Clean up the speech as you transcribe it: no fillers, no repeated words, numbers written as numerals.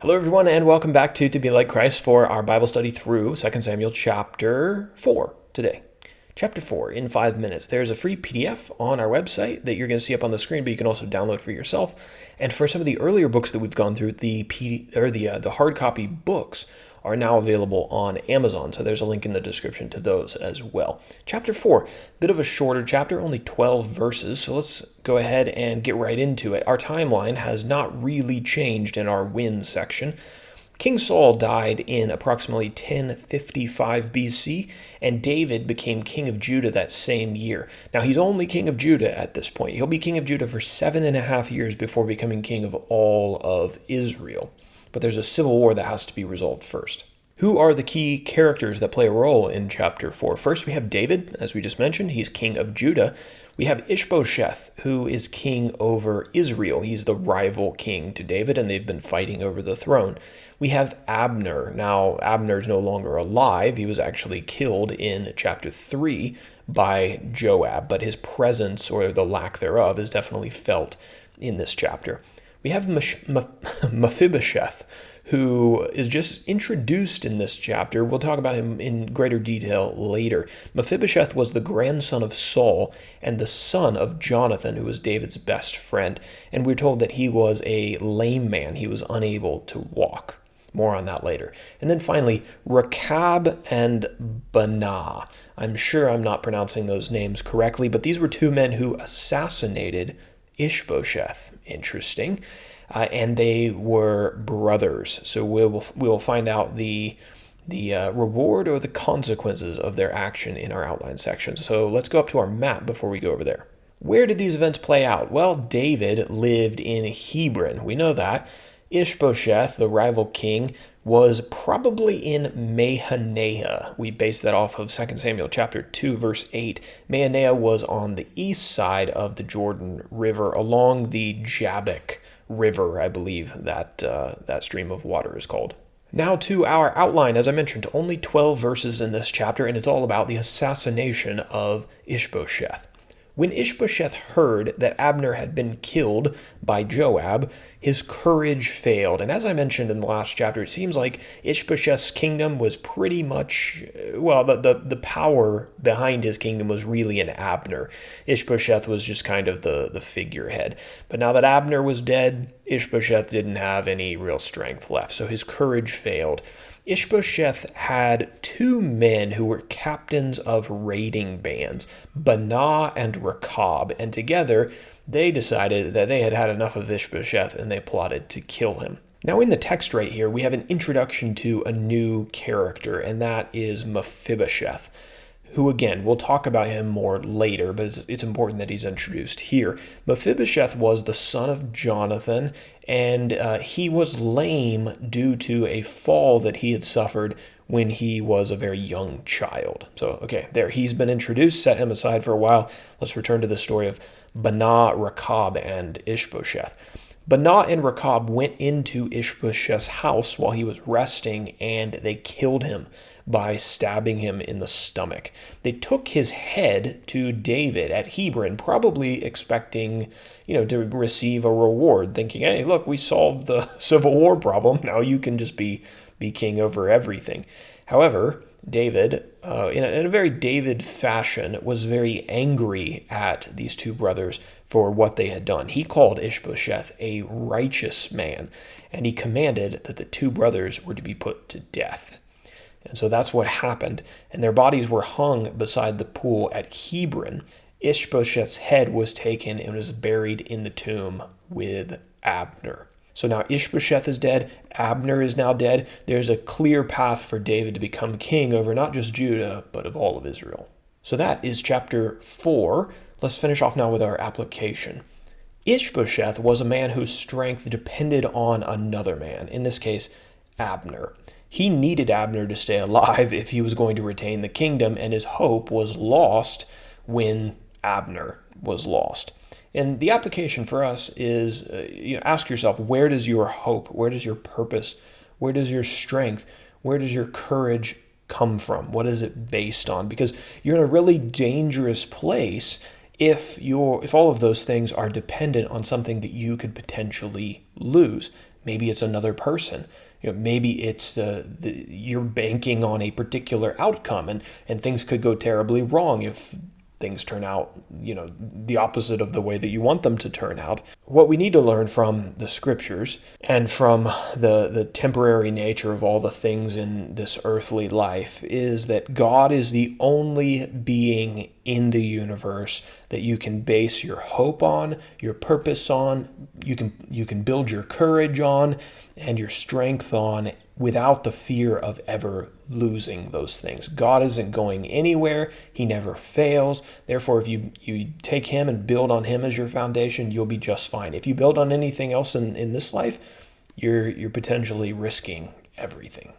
Hello, everyone, and welcome back to Be Like Christ for our Bible study through 2 Samuel chapter 4 today. Chapter 4 in 5 minutes. There's a free PDF on our website that you're going to see up on the screen, but you can also download for yourself. And for some of the earlier books that we've gone through, the hard copy books are now available on Amazon, so there's a link in the description to those as well. Chapter 4, bit of a shorter chapter, only 12 verses, so let's go ahead and get right into it. Our timeline has not really changed in our win section. King Saul died in approximately 1055 BC, and David became king of Judah that same year. Now, he's only king of Judah at this point. He'll be king of Judah for 7.5 years before becoming king of all of Israel. But there's a civil war that has to be resolved first. Who are the key characters that play a role in chapter 4? First, we have David, as we just mentioned. He's king of Judah. We have Ishbosheth, who is king over Israel. He's the rival king to David, and they've been fighting over the throne. We have Abner. Now, Abner's no longer alive. He was actually killed in chapter 3 by Joab, but his presence, or the lack thereof, is definitely felt in this chapter. We have Mephibosheth, who is just introduced in this chapter. We'll talk about him in greater detail later. Mephibosheth was the grandson of Saul and the son of Jonathan, who was David's best friend. And we're told that he was a lame man. He was unable to walk. More on that later. And then finally, Rechab and Baanah. I'm sure I'm not pronouncing those names correctly, but these were two men who assassinated Ishbosheth. Interesting. And they were brothers. So we'll find out the reward or the consequences of their action in our outline section. So let's go up to our map before we go over there. Where did these events play out? Well, David lived in Hebron. We know that. Ishbosheth, the rival king, was probably in Mahanaim. We base that off of 2 Samuel chapter 2, verse 8. Mahanaim was on the east side of the Jordan River, along the Jabbok River, I believe that stream of water is called. Now to our outline. As I mentioned, only 12 verses in this chapter, and it's all about the assassination of Ishbosheth. When Ishbosheth heard that Abner had been killed by Joab, his courage failed. And as I mentioned in the last chapter, it seems like Ishbosheth's kingdom was pretty much, the power behind his kingdom was really in Abner. Ishbosheth was just kind of the figurehead. But now that Abner was dead, Ishbosheth didn't have any real strength left, so his courage failed. Ishbosheth had two men who were captains of raiding bands, Baanah and Rechab, and together they decided that they had had enough of Ishbosheth and they plotted to kill him. Now in the text right here, we have an introduction to a new character, and that is Mephibosheth, who, again, we'll talk about him more later, but it's important that he's introduced here. Mephibosheth was the son of Jonathan, and he was lame due to a fall that he had suffered when he was a very young child. So, okay, there, he's been introduced, set him aside for a while. Let's return to the story of Baanah, Rechab, and Ishbosheth. Baanah and Rechab went into Ishbosheth's house while he was resting, and they killed him by stabbing him in the stomach. They took his head to David at Hebron, probably expecting, to receive a reward, thinking, hey, look, we solved the civil war problem. Now you can just be king over everything. However, David, in a very David fashion, was very angry at these two brothers for what they had done. He called Ishbosheth a righteous man, and he commanded that the two brothers were to be put to death. And so that's what happened, and their bodies were hung beside the pool at Hebron. Ishbosheth's head was taken and was buried in the tomb with Abner. So now Ishbosheth is dead, Abner is now dead. There's a clear path for David to become king over not just Judah, but of all of Israel. So that is chapter 4. Let's finish off now with our application. Ishbosheth was a man whose strength depended on another man, in this case, Abner. He needed Abner to stay alive if he was going to retain the kingdom, and his hope was lost when Abner was lost. And the application for us is, ask yourself, where does your hope, where does your purpose, where does your strength, where does your courage come from? What is it based on? Because you're in a really dangerous place if all of those things are dependent on something that you could potentially lose. Maybe it's another person. Maybe it's you're banking on a particular outcome, and things could go terribly wrong if things turn out, the opposite of the way that you want them to turn out. What we need to learn from the scriptures and from the temporary nature of all the things in this earthly life is that God is the only being in the universe that you can base your hope on, your purpose on, you can build your courage on, and your strength on, without the fear of ever losing those things. God isn't going anywhere. He never fails. Therefore, if you take him and build on him as your foundation, you'll be just fine. If you build on anything else in this life, you're potentially risking everything.